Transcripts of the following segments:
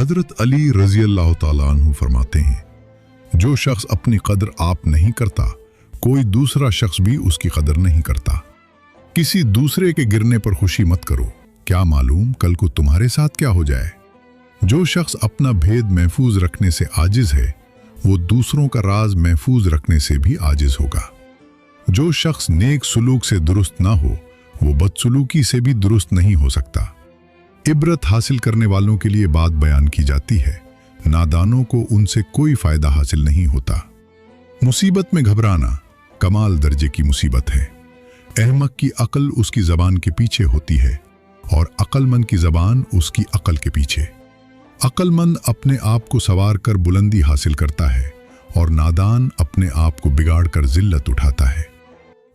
हजरत अली रजी अल्लाह ताला अन्हु फरमाते हैं, जो शख्स अपनी कदर आप नहीं करता, कोई दूसरा शख्स भी उसकी कदर नहीं करता। किसी दूसरे के गिरने पर खुशी मत करो, क्या मालूम कल को तुम्हारे साथ क्या हो जाए। जो शख्स अपना भेद महफूज रखने से आजिज है, वो दूसरों का राज महफूज रखने से भी आजिज होगा। जो शख्स नेक सुलूक से दुरुस्त ना हो, वो बदसलूकी से भी दुरुस्त नहीं हो सकता। इबरत हासिल करने वालों के लिए बात बयान की जाती है, नादानों को उनसे कोई फायदा हासिल नहीं होता। मुसीबत में घबराना कमाल दर्जे की मुसीबत है। अहमक की अक्ल उसकी जबान के पीछे होती है और अक्लमंद की जबान उसकी अक्ल के पीछे। अक्लमंद अपने आप को सवार कर बुलंदी हासिल करता है और नादान अपने आप को बिगाड़ कर जिल्लत उठाता है।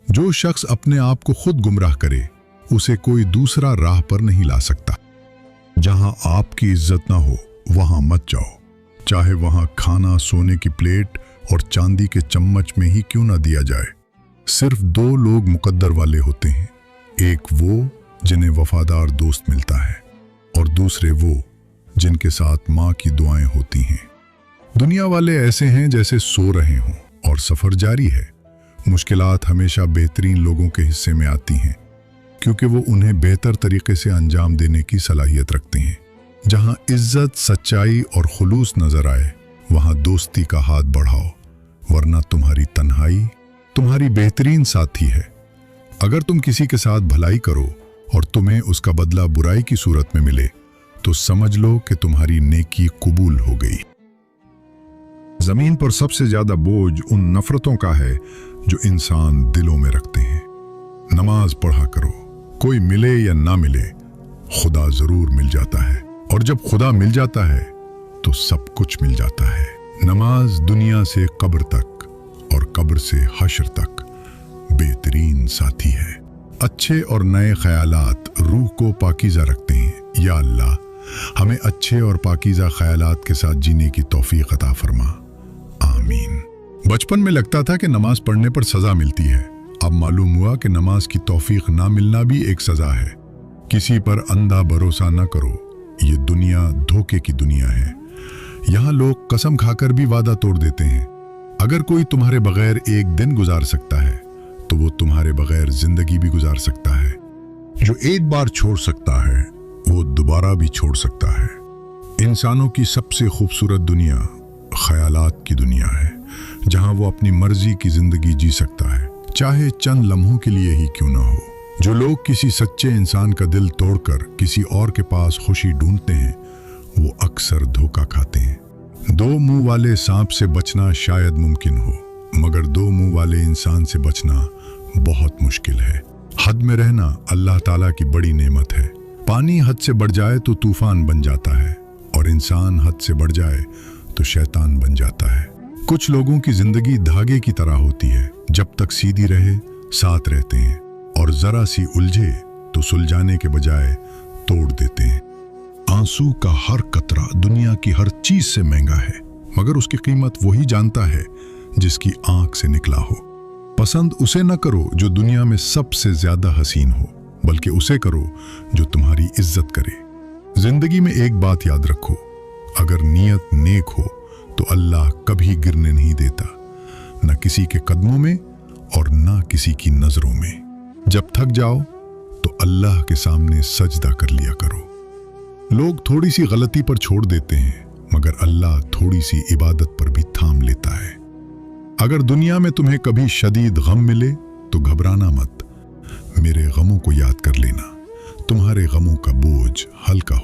जो शख्स अपने आप को खुद गुमराह करे, उसे कोई दूसरा राह पर नहीं ला सकता। जहां आपकी इज्जत ना हो, वहां मत जाओ, चाहे वहां खाना सोने की प्लेट और चांदी के चम्मच में ही क्यों ना दिया जाए। सिर्फ दो लोग मुकद्दर वाले होते हैं, एक वो जिन्हें वफादार दोस्त मिलता है और दूसरे वो जिनके साथ माँ की दुआएं होती हैं। दुनिया वाले ऐसे हैं जैसे सो रहे हों और सफर जारी है। मुश्किलात हमेशा बेहतरीन लोगों के हिस्से में आती हैं, क्योंकि वो उन्हें बेहतर तरीके से अंजाम देने की सलाहियत रखते हैं। जहां इज्जत, सच्चाई और खुलूस नजर आए, वहां दोस्ती का हाथ बढ़ाओ, वरना तुम्हारी तन्हाई तुम्हारी बेहतरीन साथी है। अगर तुम किसी के साथ भलाई करो और तुम्हें उसका बदला बुराई की सूरत में मिले, तो समझ लो कि तुम्हारी नेकी कबूल हो गई। जमीन पर सबसे ज्यादा बोझ उन नफरतों का है जो इंसान दिलों में रखते हैं। नमाज पढ़ा करो, कोई मिले या ना मिले, खुदा जरूर मिल जाता है, और जब खुदा मिल जाता है तो सब कुछ मिल जाता है। नमाज दुनिया से कब्र तक और कब्र से हश्र तक बेहतरीन साथी है। अच्छे और नए ख्यालात रूह को पाकीज़ा रखते हैं। या अल्लाह, हमें अच्छे और पाकीज़ा ख्यालात के साथ जीने की तौफीक अता फरमा, आमीन। बचपन में लगता था कि नमाज पढ़ने पर सजा मिलती है। अब मालूम हुआ कि नमाज की तौफीक ना मिलना भी एक सजा है। किसी पर अंधा भरोसा न करो, ये दुनिया धोखे की दुनिया है। यहाँ लोग कसम खाकर भी वादा तोड़ देते हैं। अगर कोई तुम्हारे बगैर एक दिन गुजार सकता है, तो वो तुम्हारे बगैर जिंदगी भी गुजार सकता है। जो एक बार छोड़ सकता है, वो दोबारा भी छोड़ सकता है। इंसानों की सबसे खूबसूरत दुनिया ख्यालात की दुनिया है, जहां वो अपनी मर्जी की जिंदगी जी सकता है, चाहे चंद लम्हों के लिए ही क्यों ना हो। जो लोग किसी सच्चे इंसान का दिल तोड़कर किसी और के पास खुशी ढूंढते हैं, वो अक्सर धोखा खाते हैं। दो मुंह वाले सांप से बचना शायद मुमकिन हो, मगर दो मुंह वाले इंसान से बचना बहुत मुश्किल है। हद में रहना अल्लाह ताला की बड़ी नेमत है। पानी हद से बढ़ जाए तो तूफान बन जाता है, और इंसान हद से बढ़ जाए तो शैतान बन जाता है। कुछ लोगों की जिंदगी धागे की तरह होती है, जब तक सीधी रहे साथ रहते हैं, और जरा सी उलझे तो सुलझाने के बजाय तोड़ देते हैं। आंसू का हर कतरा दुनिया की हर चीज से महंगा है, मगर उसकी कीमत वही जानता है जिसकी आंख से निकला हो। पसंद उसे न करो जो दुनिया में सबसे ज्यादा हसीन हो, बल्कि उसे करो जो तुम्हारी इज्जत करे। जिंदगी में एक बात याद रखो, अगर नीयत नेक हो तो अल्लाह कभी गिरने नहीं देता, न किसी के कदमों में और न किसी की नजरों में। जब थक जाओ तो अल्लाह के सामने सजदा कर लिया करो। लोग थोड़ी सी गलती पर छोड़ देते हैं, मगर अल्लाह थोड़ी सी इबादत पर भी थाम लेता है। अगर दुनिया में तुम्हें कभी शदीद गम मिले तो घबराना मत, मेरे गमों को याद कर लेना, तुम्हारे गमों का बोझ हल्का